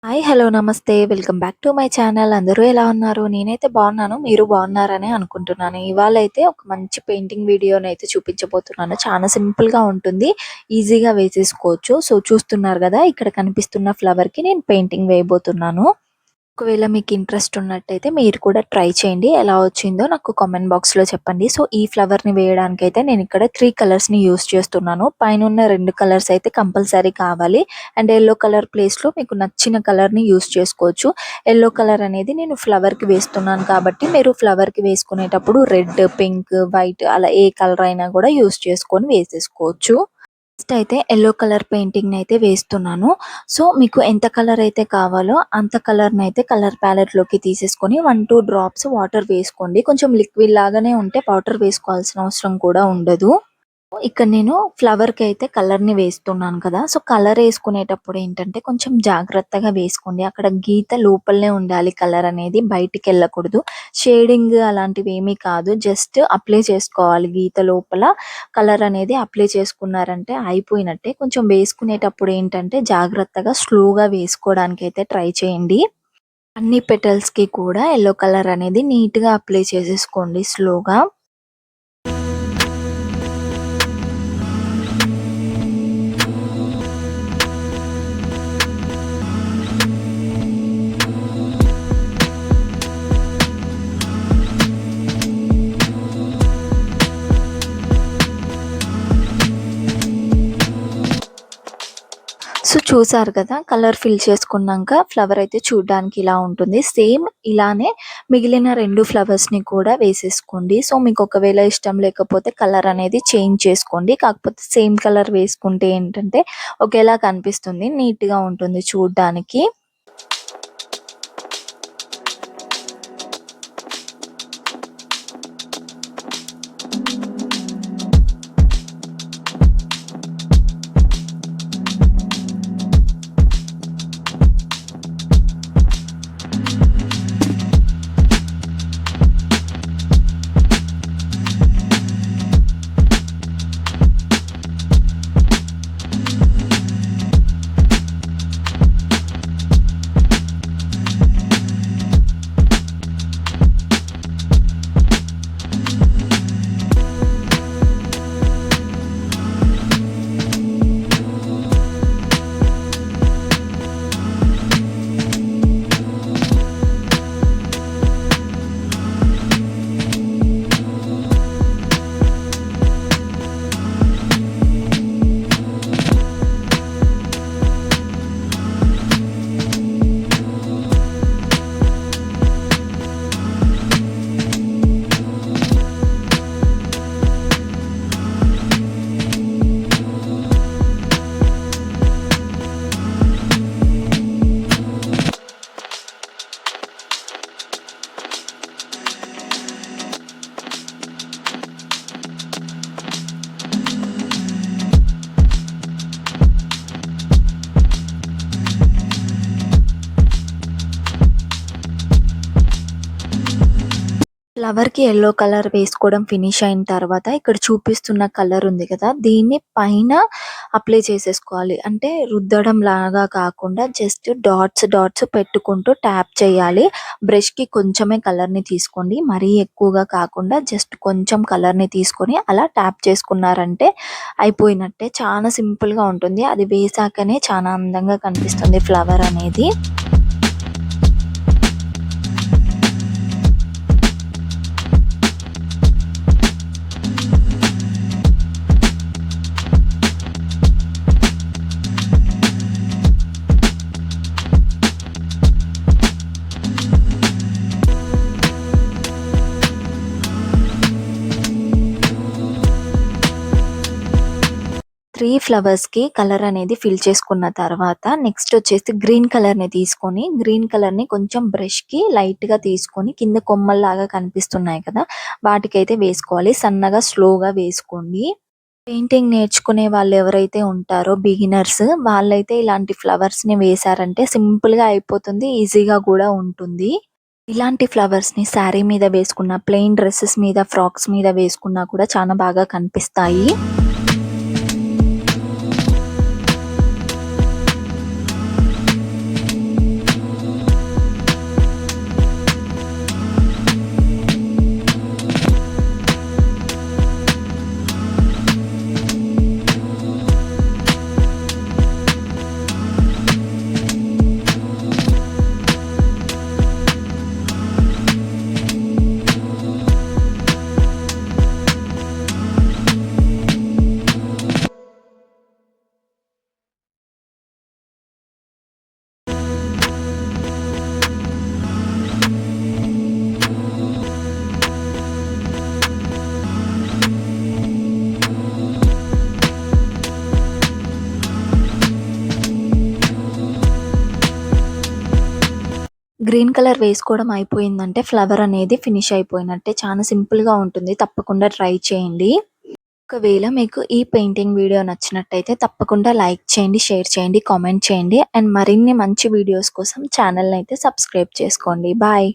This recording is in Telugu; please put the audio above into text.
హాయ్! హలో! నమస్తే. Welcome back to my channel. అందరూ ఎలా ఉన్నారు? నేనైతే బాగున్నాను. మీరు బాగున్నారనే అనుకుంటున్నాను. ఇవాళైతే ఒక మంచి పెయింటింగ్ వీడియోనైతే చూపించబోతున్నాను. చాలా సింపుల్‌గా ఉంటుంది. ఈజీగా వేసేసుకోవచ్చు. సో, చూస్తున్నారు గదా! ఇక్కడ కనిపిస్తున్న ఫ్లవర్‌కి నేను పెయింటింగ్ వేయబోతున్నాను. ఒకవేళ మీకు ఇంట్రెస్ట్ ఉన్నట్టయితే మీరు కూడా ట్రై చేయండి. ఎలా వచ్చిందో నాకు కామెంట్ బాక్స్‌లో చెప్పండి. సో, ఈ ఫ్లవర్‌ని వేయడానికైతే నేనిక్కడ 3 కలర్స్‌ని యూజ్ చేస్తున్నాను. పైనున్న 2 కలర్స్ అయితే కంపల్సరీ కావాలి. అండ్ యెల్లో కలర్ ప్లేస్‌లో మీకు నచ్చిన కలర్‌ని యూజ్ చేసుకోవచ్చు. యెల్లో కలర్ అనేది నేను ఫ్లవర్‌కి వేస్తున్నాను కాబట్టి మీరు ఫ్లవర్‌కి వేసుకునేటప్పుడు రెడ్, పింక్, వైట్ అలా ఏ కలర్ అయినా కూడా యూజ్ చేసుకొని వేసేసుకోవచ్చు. నెక్స్ట్ అయితే యెల్లో కలర్ పెయింటింగ్‌నైతే వేస్తున్నాను. సో, మీకు ఎంత కలర్ అయితే కావాలో అంత కలర్‌నైతే కలర్ ప్యాలెట్‌లోకి తీసేసుకొని 1, 2 డ్రాప్స్ వాటర్ వేసుకోండి. కొంచెం లిక్విడ్ లాగానే ఉంటే వాటర్ వేసుకోవాల్సిన అవసరం కూడా ఉండదు. ఇక్కడ నేను ఫ్లవర్‌కైతే కలర్‌ని వేస్తున్నాను కదా! సో, కలర్ ఏసుకునేటప్పుడు ఏంటంటే కొంచెం జాగ్రత్తగా వేసుకోండి. అక్కడ గీత లోపలనే ఉండాలి కలర్ అనేది బయటికెళ్ళకూడదు. షేడింగ్ అలాంటివేమీ కాదు. జస్ట్ అప్లై చేసుకోవాలి గీత లోపల. కలర్ అనేది అప్లై చేసుకున్నారంటే అయిపోయినట్టే. కొంచెం వేసుకునేటప్పుడు ఏంటంటే జాగ్రత్తగా స్లోగా వేసుకోవడానికైతే ట్రై చేయండి. అన్ని పెటల్స్‌కి కూడా యెల్లో కలర్ అనేది నీట్‌గా అప్లై చేసేసుకోండి స్లోగా. సో, చూసారు కదా! కలర్ ఫిల్ చేసుకున్నాక ఫ్లవర్ అయితే చూడ్డానికి ఇలా ఉంటుంది. సేమ్ ఇలానే మిగిలిన 2 ఫ్లవర్స్‌ని కూడా వేసేసుకోండి. సో, మీకు ఒకవేళ ఇష్టం లేకపోతే కలర్ అనేది చేంజ్ చేసుకోండి. కాకపోతే సేమ్ కలర్ వేసుకుంటే ఏంటంటే ఒకేలా కనిపిస్తుంది. నీట్‌గా ఉంటుంది చూడ్డానికి. ఫ్లవర్‌కి యెల్లో కలర్ వేసుకోవడం ఫినిష్ అయిన తర్వాత ఇక్కడ చూపిస్తున్న కలర్ ఉంది కదా! దీన్ని పైన అప్లై చేసేసుకోవాలి. అంటే రుద్దడం లాగా కాకుండా జస్ట్ డాట్స్ డాట్స్ పెట్టుకుంటూ ట్యాప్ చేయాలి. బ్రష్‌కి కొంచెమే కలర్‌ని తీసుకోండి. మరీ ఎక్కువగా కాకుండా జస్ట్ కొంచెం కలర్‌ని తీసుకొని అలా ట్యాప్ చేసుకున్నారంటే అయిపోయినట్టే. చాలా సింపుల్‌గా ఉంటుంది. అది వేసాకనే చాలా అందంగా కనిపిస్తుంది ఫ్లవర్ అనేది. 3 ఫ్లవర్స్‌కి కలర్ అనేది ఫిల్ చేసుకున్న తర్వాత నెక్స్ట్ వచ్చేసి గ్రీన్ కలర్‌ని తీసుకొని గ్రీన్ కలర్‌ని కొంచెం బ్రష్‌కి లైట్‌గా తీసుకొని కింద కొమ్మల్లాగా కనిపిస్తున్నాయి కదా! వాటికైతే వేసుకోవాలి. సన్నగా స్లోగా వేసుకోండి. పెయింటింగ్ నేర్చుకునే వాళ్ళు ఎవరైతే ఉంటారో బిగినర్స్ వాళ్ళైతే ఇలాంటి ఫ్లవర్స్‌ని వేశారంటే సింపుల్‌గా అయిపోతుంది. ఈజీగా కూడా ఉంటుంది. ఇలాంటి ఫ్లవర్స్‌ని శారీ మీద వేసుకున్న, ప్లెయిన్ డ్రెసెస్ మీద, ఫ్రాక్స్ మీద వేసుకున్నా కూడా చాలా బాగా కనిపిస్తాయి. గ్రీన్ కలర్ వేసుకోవడం అయిపోయిందంటే ఫ్లవర్ అనేది ఫినిష్ అయిపోయినట్టే. చాలా సింపుల్‌గా ఉంటుంది. తప్పకుండా ట్రై చేయండి. ఒకవేళ మీకు ఈ పెయింటింగ్ వీడియో నచ్చినట్టయితే తప్పకుండా లైక్ చేయండి, షేర్ చేయండి, కామెంట్ చేయండి. అండ్ మరిన్ని మంచి వీడియోస్ కోసం ఛానెల్‌నైతే సబ్స్క్రైబ్ చేసుకోండి. బాయ్.